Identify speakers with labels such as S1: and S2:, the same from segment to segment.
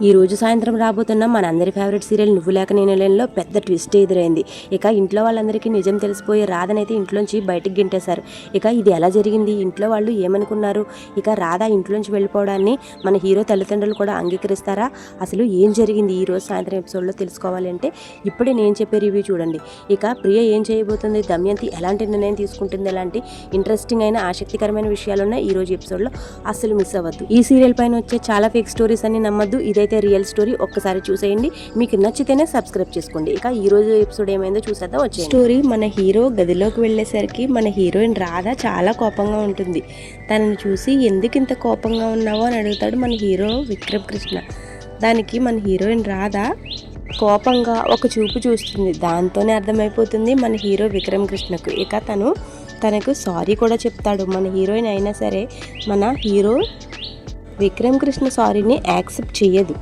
S1: ఈ రోజు సాయంత్రం రాబోతున్న మనందరి ఫేవరెట్ సీరియల్ నువ్వు లేక నేను లేనులో పెద్ద ట్విస్ట్ ఎదురైంది. ఇక ఇంట్లో వాళ్ళందరికీ నిజం తెలిసిపోయి రాధనైతే ఇంట్లోంచి బయటికి గింటేశారు. ఇక ఇది ఎలా జరిగింది, ఇంట్లో వాళ్ళు ఏమనుకున్నారు, ఇక రాధ ఇంట్లోంచి వెళ్ళిపోవడాన్ని మన హీరో తల్లిదండ్రులు కూడా అంగీకరిస్తారా, అసలు ఏం జరిగింది ఈ రోజు సాయంత్రం ఎపిసోడ్లో తెలుసుకోవాలంటే ఇప్పుడే నేను చెప్పే రివ్యూ చూడండి. ఇక ప్రియ ఏం చేయబోతుంది, దమయంతి ఎలాంటి నిర్ణయం తీసుకుంటుంది, ఎలాంటి ఇంట్రెస్టింగ్ అయిన ఆసక్తికరమైన విషయాలు ఉన్నాయి ఈ రోజు ఎపిసోడ్లో, అసలు మిస్ అవ్వద్దు. ఈ సీరియల్ పైన వచ్చే చాలా ఫేక్ స్టోరీస్ అని నమ్మద్దు, ఇదైతే రియల్ స్టోరీ. ఒక్కసారి చూసేయండి, మీకు నచ్చితేనే సబ్స్క్రైబ్ చేసుకోండి. ఇక ఈ రోజు ఎపిసోడ్ ఏమైందో చూసేద్దాం వచ్చే స్టోరీ. మన హీరో గదిలోకి వెళ్ళేసరికి మన హీరోయిన్ రాధ చాలా కోపంగా ఉంటుంది. తనని చూసి ఎందుకు ఇంత కోపంగా ఉన్నావో అని అడుగుతాడు మన హీరో విక్రమ్ కృష్ణ. దానికి మన హీరోయిన్ రాధ కోపంగా ఒక చూపు చూస్తుంది. దాంతోనే అర్థమైపోతుంది మన హీరో విక్రమ్ కృష్ణకు. ఇక తనకు సారీ కూడా చెప్తాడు. మన హీరోయిన్ అయినా సరే మన హీరో విక్రమ్ కృష్ణ సారీని యాక్సెప్ట్ చెయ్యదు.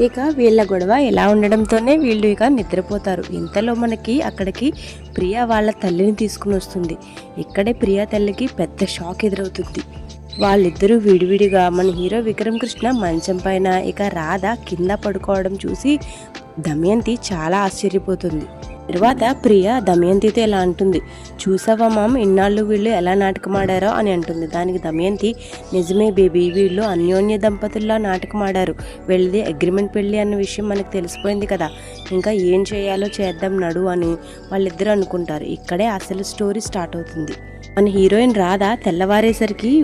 S1: ఇక వీళ్ళ గొడవ ఎలా ఉండడంతోనే వీళ్ళు ఇక నిద్రపోతారు. ఇంతలో మనకి అక్కడికి ప్రియా వాళ్ళ తల్లిని తీసుకుని వస్తుంది. ఇక్కడే ప్రియా తల్లికి పెద్ద షాక్ ఎదురవుతుంది. వాళ్ళిద్దరూ విడివిడిగా మన హీరో విక్రమ్ కృష్ణ మంచం పైన, ఇక రాధ కింద పడుకోవడం చూసి దమయంతి చాలా ఆశ్చర్యపోతుంది. తర్వాత ప్రియ దమయంతితో ఎలా అంటుంది, చూసావా మామ్, ఇన్నాళ్ళు వీళ్ళు ఎలా నాటకమాడారో అని అంటుంది. దానికి దమయంతి, నిజమే బేబీ, వీళ్ళు అన్యోన్య దంపతుల్లా నాటకమాడారు. వీళ్ళది అగ్రిమెంట్ పెళ్ళి అన్న విషయం మనకు తెలిసిపోయింది కదా, ఇంకా ఏం చేయాలో చేద్దాం నడు అని వాళ్ళిద్దరూ అనుకుంటారు. ఇక్కడే అసలు స్టోరీ స్టార్ట్ అవుతుంది. మన హీరోయిన్ రాధ తెల్లవారేసరికి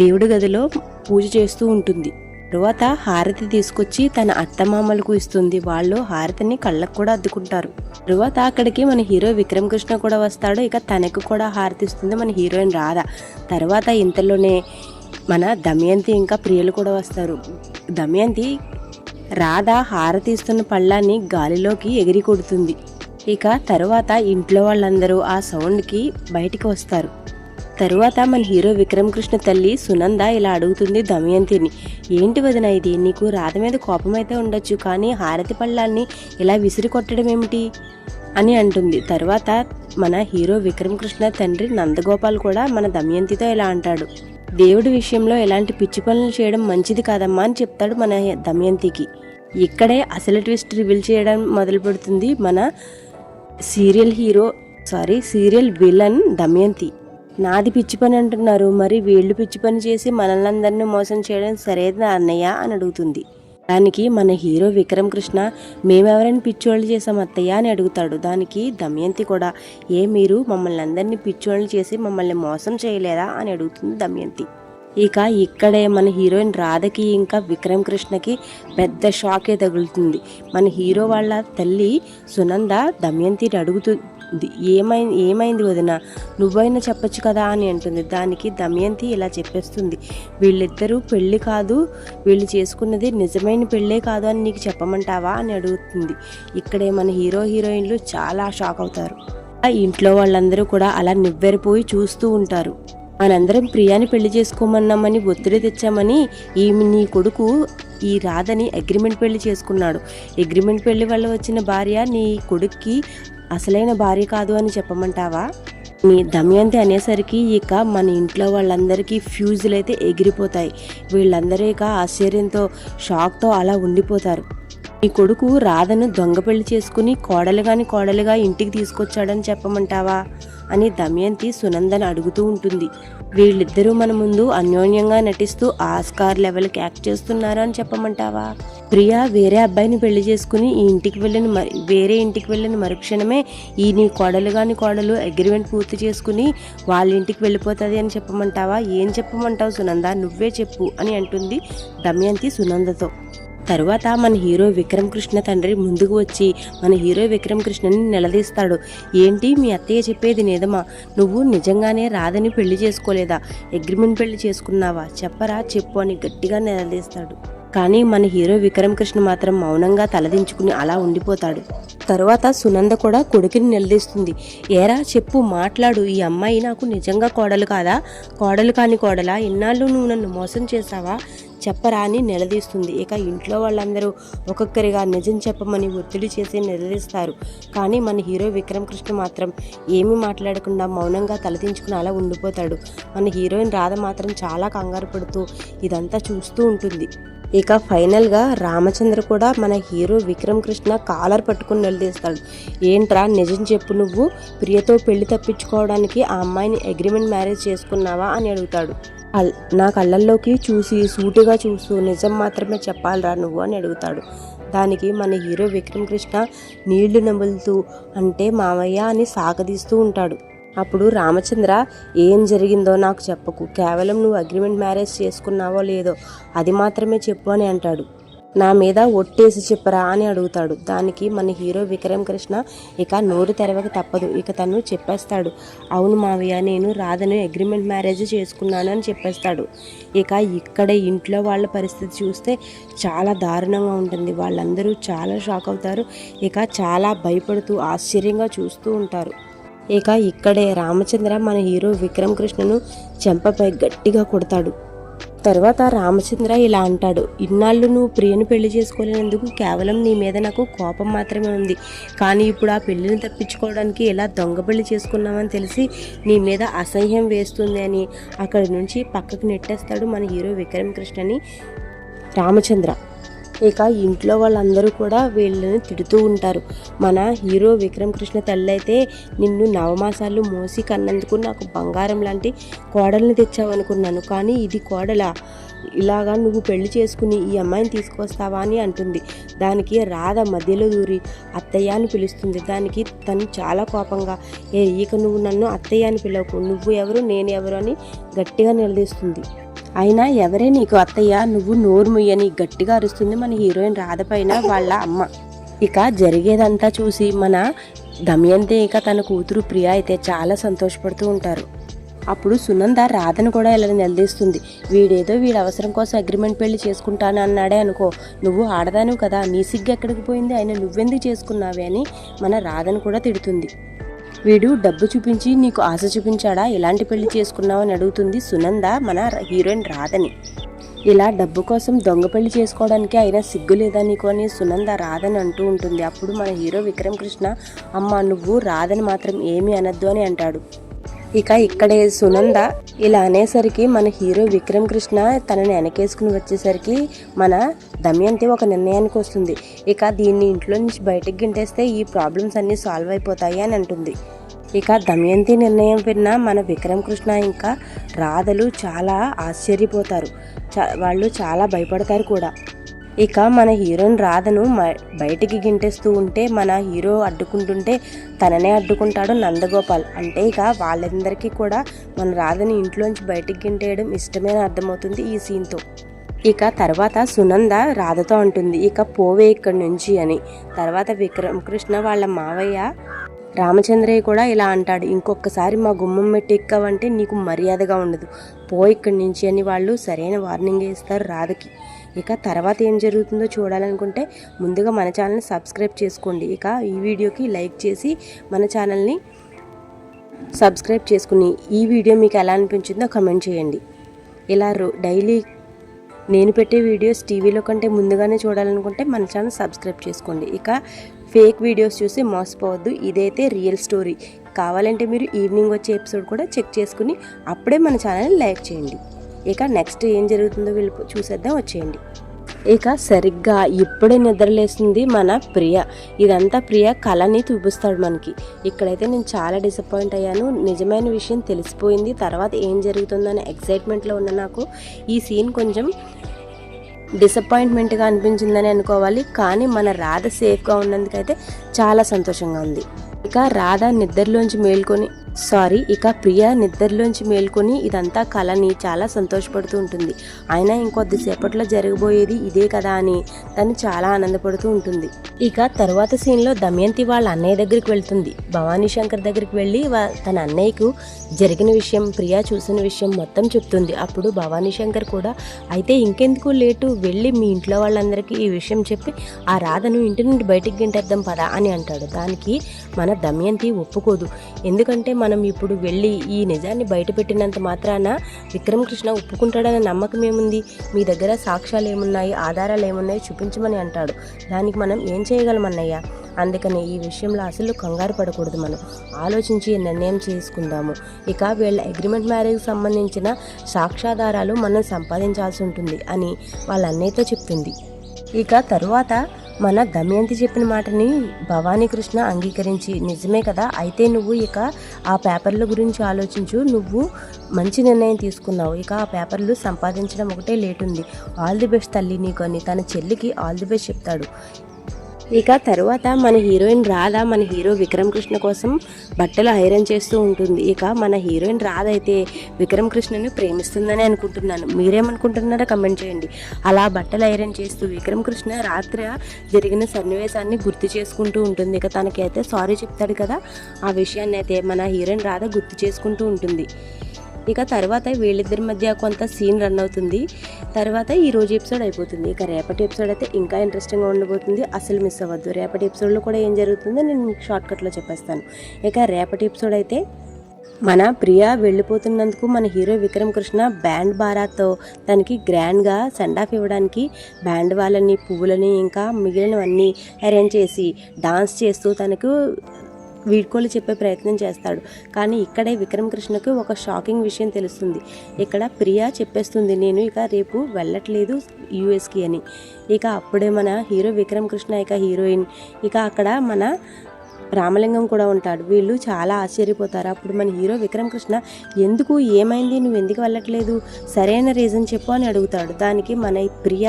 S1: దేవుడి గదిలో పూజ చేస్తూ ఉంటుంది. తరువాత హారతి తీసుకొచ్చి తన అత్తమామలకు ఇస్తుంది. వాళ్ళు హారతిని కళ్ళకు కూడా అద్దుకుంటారు. తరువాత అక్కడికి మన హీరో విక్రమ్ కృష్ణ కూడా వస్తాడు. ఇక తనకు కూడా హారతి ఇస్తుంది మన హీరోయిన్ రాధ. తర్వాత ఇంతలోనే మన దమయంతి ఇంకా ప్రియులు కూడా వస్తారు. దమయంతి రాధ హారతి ఇస్తున్న పళ్ళాన్ని గాలిలోకి ఎగిరి కొడుతుంది. ఇక తరువాత ఇంట్లో వాళ్ళందరూ ఆ సౌండ్కి బయటికి వస్తారు. తరువాత మన హీరో విక్రమ్ కృష్ణ తల్లి సునంద ఇలా అడుగుతుంది దమయంతిని, ఏంటి వదిన ఇది, నీకు రాధ మీద కోపం అయితే ఉండొచ్చు, కానీ హారతి పళ్ళాన్ని ఇలా విసిరి కొట్టడం ఏమిటి అని అంటుంది. తర్వాత మన హీరో విక్రమ్ కృష్ణ తండ్రి నందగోపాల్ కూడా మన దమయంతితో ఇలా అంటాడు, దేవుడి విషయంలో ఎలాంటి పిచ్చి పనులు చేయడం మంచిది కాదమ్మా అని చెప్తాడు మన దమయంతికి. ఇక్కడే అసలు ట్విస్ట్ రివీల్ చేయడం మొదలు పెడుతుంది మన సీరియల్ విలన్ దమయంతి. నాది పిచ్చి పని అంటున్నారు, మరి వీళ్ళు పిచ్చి పని చేసి మనల్ని అందరినీ మోసం చేయడం సరేనా అన్నయ్య అని అడుగుతుంది. దానికి మన హీరో విక్రమ్ కృష్ణ, మేమెవరైనా పిచ్చోళ్ళు చేసాం అత్తయ్య అని అడుగుతాడు. దానికి దమయంతి కూడా, మీరు మమ్మల్ని అందరినీ పిచ్చోళ్ళు చేసి మమ్మల్ని మోసం చేయలేదా అని అడుగుతుంది దమయంతి. ఇక ఇక్కడే మన హీరోయిన్ రాధకి ఇంకా విక్రమ్ కృష్ణకి పెద్ద షాకే తగులుతుంది. మన హీరో వాళ్ళ తల్లి సునంద దమయంతిని అడుగుతుంది, ఏమైంది వదిన, నువ్వైనా చెప్పొచ్చు కదా అని అంటుంది. దానికి దమయంతి ఇలా చెప్పేస్తుంది, వీళ్ళిద్దరూ పెళ్ళి కాదు, వీళ్ళు చేసుకున్నది నిజమైన పెళ్ళే కాదు అని నీకు చెప్పమంటావా అని అడుగుతుంది. ఇక్కడే మన హీరోయిన్లు చాలా షాక్ అవుతారు. ఆ ఇంట్లో వాళ్ళందరూ కూడా అలా నివ్వెరపోయి చూస్తూ ఉంటారు. మనందరం ప్రియాని పెళ్లి చేసుకోమన్నామని ఒత్తిడి తెచ్చామని నీ కొడుకు ఈ రాధని అగ్రిమెంట్ పెళ్లి చేసుకున్నాడు. అగ్రిమెంట్ పెళ్లి వల్ల వచ్చిన భార్య నీ కొడుక్కి అసలైన భార్య కాదు అని చెప్పమంటావా మీ దమయంతి అనేసరికి ఇక మన ఇంట్లో వాళ్ళందరికీ ఫ్యూజులు అయితే ఎగిరిపోతాయి. వీళ్ళందరూ ఇక ఆశ్చర్యంతో షాక్తో అలా ఉండిపోతారు. నీ కొడుకు రాధను దొంగ పెళ్లి చేసుకుని కోడలుగా ఇంటికి తీసుకొచ్చాడని చెప్పమంటావా అని దమయంతి సునందని అడుగుతూ ఉంటుంది. వీళ్ళిద్దరూ మన ముందు అన్యోన్యంగా నటిస్తూ ఆస్కార్ లెవెల్కి యాక్ట్ చేస్తున్నారు అని చెప్పమంటావా? ప్రియా వేరే అబ్బాయిని పెళ్లి చేసుకుని వేరే ఇంటికి వెళ్ళిన మరుక్షణమే నీ కోడలు అగ్రిమెంట్ పూర్తి చేసుకుని వాళ్ళ ఇంటికి వెళ్ళిపోతుంది అని చెప్పమంటావా? ఏం చెప్పమంటావు సునంద, నువ్వే చెప్పు అని అంటుంది దమయంతి సునందతో. తరువాత మన హీరో విక్రమ్ కృష్ణ తండ్రి ముందుకు వచ్చి మన హీరో విక్రమ్ కృష్ణని నిలదీస్తాడు. ఏంటి మీ అత్తయ్య చెప్పేది నిజమా? నువ్వు నిజంగానే రాధని పెళ్లి చేసుకోలేదా? అగ్రిమెంట్ పెళ్లి చేసుకున్నావా? చెప్పు అని గట్టిగా నిలదీస్తాడు. కానీ మన హీరో విక్రమ్ కృష్ణ మాత్రం మౌనంగా తలదించుకుని అలా ఉండిపోతాడు. తరువాత సునంద కూడా కొడుకుని నిలదీస్తుంది. ఏరా చెప్పు, మాట్లాడు, ఈ అమ్మాయి నాకు నిజంగా కోడలు కాదా? కోడలు కాని కోడలా? ఇన్నాళ్ళు నువ్వు నన్ను మోసం చేసావా? చెప్పరా అని నిలదీస్తుంది. ఇక ఇంట్లో వాళ్ళందరూ ఒక్కొక్కరిగా నిజం చెప్పమని ఒత్తిడి చేసి నిలదీస్తారు. కానీ మన హీరో విక్రమ్ కృష్ణ మాత్రం ఏమీ మాట్లాడకుండా మౌనంగా తలదించుకుని అలా ఉండిపోతాడు. మన హీరోయిన్ రాధ మాత్రం చాలా కంగారు పడుతూ ఇదంతా చూస్తూ ఉంటుంది. ఇక ఫైనల్గా రామచంద్ర కూడా మన హీరో విక్రమ్ కృష్ణ కాలర్ పట్టుకుని నిలదీస్తాడు. ఏంట్రా నిజం చెప్పు, నువ్వు ప్రియతో పెళ్లి తప్పించుకోవడానికి ఆ అమ్మాయిని అగ్రిమెంట్ మ్యారేజ్ చేసుకున్నావా అని అడుగుతాడు. నా కళ్ళల్లోకి చూసి సూటిగా చూస్తూ నిజం మాత్రమే చెప్పాలిరా నువ్వు అని అడుగుతాడు. దానికి మన హీరో విక్రమ్ కృష్ణ నీళ్లు నములుతూ అంటే మావయ్య అని సాగదీస్తూ ఉంటాడు. అప్పుడు రామచంద్ర ఏం జరిగిందో నాకు చెప్పకు, కేవలం నువ్వు అగ్రిమెంట్ మ్యారేజ్ చేసుకున్నావో లేదో అది మాత్రమే చెప్పు అని అంటాడు. నా మీద ఒట్టేసి చెప్పరా అని అడుగుతాడు. దానికి మన హీరో విక్రమ్ కృష్ణ ఇక నోరు తెరవక తప్పదు. ఇక తను చెప్పేస్తాడు, అవును మావయ్య నేను రాధను అగ్రిమెంట్ మ్యారేజ్ చేసుకున్నాను అని చెప్పేస్తాడు. ఇక ఇక్కడే ఇంట్లో వాళ్ళ పరిస్థితి చూస్తే చాలా దారుణంగా ఉంటుంది. వాళ్ళందరూ చాలా షాక్ అవుతారు. ఇక చాలా భయపడుతూ ఆశ్చర్యంగా చూస్తూ ఉంటారు. ఇక ఇక్కడే రామచంద్ర మన హీరో విక్రమ్ కృష్ణను చెంపపై గట్టిగా కొడతాడు. తర్వాత రామచంద్ర ఇలా అంటాడు, ఇన్నాళ్ళు నువ్వు ప్రియను పెళ్లి చేసుకోలేనందుకు కేవలం నీ మీద నాకు కోపం మాత్రమే ఉంది. కానీ ఇప్పుడు ఆ పెళ్లిని తప్పించుకోవడానికి ఇలా దొంగ పెళ్లి చేసుకున్నామని తెలిసి నీ మీద అసహ్యం వేస్తుంది అని అక్కడి నుంచి పక్కకు నెట్టేస్తాడు మన హీరో విక్రమ్ కృష్ణని రామచంద్ర. ఇక ఇంట్లో వాళ్ళందరూ కూడా వీళ్ళని తిడుతూ ఉంటారు. మన హీరో విక్రమ్ కృష్ణ తల్లి అయితే నిన్ను నవమాసాలు మోసి కన్నందుకు నాకు బంగారం లాంటి కోడల్ని తెచ్చావనుకున్నాను, కానీ ఇది కోడలా, ఇలాగా నువ్వు పెళ్లి చేసుకుని ఈ అమ్మాయిని తీసుకొస్తావా అని అంటుంది. దానికి రాధ మధ్యలో దూరి అత్తయ్య అని పిలుస్తుంది. దానికి తను చాలా కోపంగా ఇక నువ్వు నన్ను అత్తయ్య అని పిలవకు, నువ్వు ఎవరు నేను ఎవరు అని గట్టిగా నిలదీస్తుంది. అయినా ఎవరే నీకు అత్తయ్య, నువ్వు నోరు ముయ్యని గట్టిగా అరుస్తుంది మన హీరోయిన్ రాధ పైన వాళ్ళ అమ్మ. ఇక జరిగేదంతా చూసి మన దమయంతి ఇక తన కూతురు ప్రియ అయితే చాలా సంతోషపడుతూ ఉంటారు. అప్పుడు సునంద రాధను కూడా ఇలా నిలదీస్తుంది. వీడేదో వీడి అవసరం కోసం అగ్రిమెంట్ పెళ్లి చేసుకుంటాను అన్నాడే అనుకో, నువ్వు ఆడదాను కదా, నీ సిగ్గు ఎక్కడికి పోయింది, ఆయన నువ్వెందుకు చేసుకున్నావే అని మన రాధను కూడా తిడుతుంది. వీడు డబ్బు చూపించి నీకు ఆశ చూపించాడా, ఇలాంటి పెళ్లి చేసుకున్నావు అని అడుగుతుంది సునంద మన హీరోయిన్ రాధని. ఇలా డబ్బు కోసం దొంగ పెళ్లి చేసుకోవడానికి అయినా సిగ్గు లేదా నీకు అని సునంద రాధని అంటూ ఉంటుంది. అప్పుడు మన హీరో విక్రమ్ కృష్ణ, అమ్మ నువ్వు రాధని మాత్రం ఏమీ అనద్దు అని అంటాడు. ఇక ఇక్కడే సునంద ఇలా అనేసరికి మన హీరో విక్రమ్ కృష్ణ తనని వెనకేసుకుని వచ్చేసరికి మన దమయంతి ఒక నిర్ణయానికి వస్తుంది. ఇక దీన్ని ఇంట్లో నుంచి బయటకు గింటేస్తే ఈ ప్రాబ్లమ్స్ అన్నీ సాల్వ్ అయిపోతాయి అని అంటుంది. ఇక దమయంతి నిర్ణయం విన్న మన విక్రమ్ కృష్ణ ఇంకా రాధలు చాలా ఆశ్చర్యపోతారు. వాళ్ళు చాలా భయపడతారు కూడా. ఇక మన హీరోయిన్ రాధను బయటికి గింటేస్తూ ఉంటే మన హీరో అడ్డుకుంటుంటే తననే అడ్డుకుంటాడు నందగోపాల్. అంటే ఇక వాళ్ళందరికీ కూడా మన రాధని ఇంట్లోంచి బయటికి గింటేయడం ఇష్టమే అని అర్థమవుతుంది ఈ సీన్తో. ఇక తర్వాత సునంద రాధతో అంటుంది, ఇక పోవే ఇక్కడి నుంచి అని. తర్వాత విక్రమ్ కృష్ణ వాళ్ళ మావయ్య రామచంద్రయ్య కూడా ఇలా అంటాడు, ఇంకొకసారి మా గుమ్మం మెట్టి ఎక్కావంటే నీకు మర్యాదగా ఉండదు, పో ఇక్కడి నుంచి అని వాళ్ళు సరైన వార్నింగ్ ఇస్తారు రాధకి. ఇక తర్వాత ఏం జరుగుతుందో చూడాలనుకుంటే ముందుగా మన ఛానల్ని సబ్స్క్రైబ్ చేసుకోండి. ఇక ఈ వీడియోకి లైక్ చేసి మన ఛానల్ని సబ్స్క్రైబ్ చేసుకుని ఈ వీడియో మీకు ఎలా అనిపించిందో కమెంట్ చేయండి. ఇలా డైలీ నేను పెట్టే వీడియోస్ టీవీలో కంటే ముందుగానే చూడాలనుకుంటే మన ఛానల్ సబ్స్క్రైబ్ చేసుకోండి. ఇక ఫేక్ వీడియోస్ చూసి మోసపోవద్దు, ఇదైతే రియల్ స్టోరీ. కావాలంటే మీరు ఈవినింగ్ వచ్చే ఎపిసోడ్ కూడా చెక్ చేసుకుని అప్పుడే మన ఛానల్ని లైక్ చేయండి. ఇక నెక్స్ట్ ఏం జరుగుతుందో వీళ్ళు చూసేద్దాం, వచ్చేయండి. ఇక సరిగ్గా ఇప్పుడే నిద్రలేస్తుంది మన ప్రియ. ఇదంతా ప్రియ కళని చూపిస్తాడు మనకి. ఇక్కడైతే నేను చాలా డిసప్పాయింట్ అయ్యాను. నిజమైన విషయం తెలిసిపోయింది, తర్వాత ఏం జరుగుతుందనే ఎక్సైట్మెంట్లో ఉన్న నాకు ఈ సీన్ కొంచెం డిసప్పాయింట్మెంట్గా అనిపించిందని అనుకోవాలి. కానీ మన రాధ సేఫ్గా ఉన్నందుకైతే చాలా సంతోషంగా ఉంది. ఇక రాధ ఇక ప్రియ నిద్రలోంచి మేల్కొని ఇదంతా కళని చాలా సంతోషపడుతూ ఉంటుంది. అయినా ఇంకొద్దిసేపట్లో జరగబోయేది ఇదే కదా అని తను చాలా ఆనందపడుతూ ఉంటుంది. ఇక తర్వాత సీన్లో దమయంతి వాళ్ళ అన్నయ్య దగ్గరికి వెళ్తుంది. భవానీ శంకర్ దగ్గరికి వెళ్ళి తన అన్నయ్యకు జరిగిన విషయం, ప్రియ చూసిన విషయం మొత్తం చెప్తుంది. అప్పుడు భవానీ శంకర్ కూడా అయితే ఇంకెందుకు లేటు, వెళ్ళి మీ ఇంట్లో వాళ్ళందరికీ ఈ విషయం చెప్పి ఆ రాధను ఇంటి నుండి బయటికి గింటేద్దాం పదా అని అంటాడు. దానికి మన దమయంతి ఒప్పుకోదు. ఎందుకంటే మనం ఇప్పుడు వెళ్ళి ఈ నిజాన్ని బయటపెట్టినంత మాత్రాన విక్రమ్ కృష్ణ ఒప్పుకుంటాడనే నమ్మకం ఏముంది? మీ దగ్గర సాక్ష్యాలు ఏమున్నాయి, ఆధారాలు ఏమున్నాయి చూపించమని అంటాడు. దానికి మనం ఏం చేయగలం అన్నయ్య? అందుకని ఈ విషయంలో అసలు కంగారు పడకూడదు. మనం ఆలోచించి నిర్ణయం చేసుకుందాము. ఇక వీళ్ళ అగ్రిమెంట్ మ్యారేజ్కి సంబంధించిన సాక్ష్యాధారాలు మనం సంపాదించాల్సి ఉంటుంది అని వాళ్ళ అన్నయ్యతో చెప్తుంది. ఇక తరువాత మన దమయంతి చెప్పిన మాటని భవానీ కృష్ణ అంగీకరించి, నిజమే కదా, అయితే నువ్వు ఇక ఆ పేపర్ల గురించి ఆలోచించు, నువ్వు మంచి నిర్ణయం తీసుకున్నావు, ఇక ఆ పేపర్లు సంపాదించడం ఒకటే లేట్ ఉంది, ఆల్ ది బెస్ట్ తల్లి నీకు అని తన చెల్లికి ఆల్ ది బెస్ట్ చెప్తాడు. ఇక తరువాత మన హీరోయిన్ రాధ మన హీరో విక్రమ్ కృష్ణ కోసం బట్టలు ఐరన్ చేస్తూ ఉంటుంది. ఇక మన హీరోయిన్ రాధ అయితే విక్రమ్ కృష్ణని ప్రేమిస్తుందని అనుకుంటున్నాను. మీరేమనుకుంటున్నారో కమెంట్ చేయండి. అలా బట్టలు ఐరన్ చేస్తూ విక్రమ్ కృష్ణ రాత్రి జరిగిన సన్నివేశాన్ని గుర్తు చేసుకుంటూ ఉంటుంది. ఇక తనకైతే సారీ చెప్తాడు కదా, ఆ విషయాన్ని అయితే మన హీరోయిన్ రాధ గుర్తు చేసుకుంటూ ఉంటుంది. ఇక తర్వాత వీళ్ళిద్దరి మధ్య కొంత సీన్ రన్ అవుతుంది. తర్వాత ఈ రోజు ఎపిసోడ్ అయిపోతుంది. ఇక రేపటి ఎపిసోడ్ అయితే ఇంకా ఇంట్రెస్టింగ్గా ఉండబోతుంది. అసలు మిస్ అవ్వద్దు. రేపటి ఎపిసోడ్లో కూడా ఏం జరుగుతుందో నేను మీకు షార్ట్కట్లో చెప్పేస్తాను. ఇక రేపటి ఎపిసోడ్ అయితే మన ప్రియ వెళ్ళిపోతున్నందుకు మన హీరో విక్రమ్ కృష్ణ బ్యాండ్ బారాతో తనకి గ్రాండ్గా సెండ్ ఆఫ్ ఇవ్వడానికి బ్యాండ్ వాళ్ళని, పువ్వులని, ఇంకా మిగిలినవన్నీ అరేంజ్ చేసి డాన్స్ చేస్తూ తనకు వీడ్కోలు చెప్పే ప్రయత్నం చేస్తాడు. కానీ ఇక్కడే విక్రమ్ కృష్ణకు ఒక షాకింగ్ విషయం తెలుస్తుంది. ఇక్కడ ప్రియా చెప్పేస్తుంది, నేను ఇక రేపు వెళ్ళట్లేదు యూఎస్కి అని. ఇక అప్పుడే మన హీరో విక్రమ్ కృష్ణ, ఇక హీరోయిన్, ఇక అక్కడ మన రామలింగం కూడా ఉంటాడు. వీళ్ళు చాలా ఆశ్చర్యపోతారు. అప్పుడు మన హీరో విక్రమ్ కృష్ణ, ఎందుకు, ఏమైంది, నువ్వు ఎందుకు వెళ్ళట్లేదు, సరైన రీజన్ చెప్పు అని అడుగుతాడు. దానికి మన ప్రియ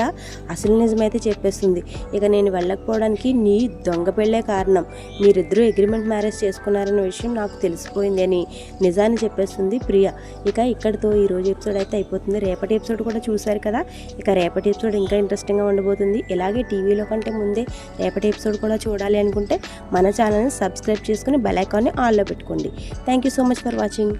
S1: అసలు నిజమైతే చెప్పేస్తుంది. ఇక నేను వెళ్ళకపోవడానికి నీ దొంగ పెళ్ళే కారణం, మీరిద్దరూ అగ్రిమెంట్ మ్యారేజ్ చేసుకున్నారన్న విషయం నాకు తెలిసిపోయింది అని నిజాన్ని చెప్పేస్తుంది ప్రియ. ఇక ఇక్కడితో ఈరోజు ఎపిసోడ్ అయితే అయిపోతుంది. రేపటి ఎపిసోడ్ కూడా చూశారు కదా, ఇక రేపటి ఎపిసోడ్ ఇంకా ఇంట్రెస్టింగ్గా ఉండబోతుంది. ఇలాగే టీవీలో కంటే ముందే రేపటి ఎపిసోడ్ కూడా చూడాలి అనుకుంటే మన ఛానల్ని సబ్స్క్రైబ్ చేసుకుని బెల్ ఐకాన్ని ఆన్లో పెట్టుకోండి. Thank you so much for watching.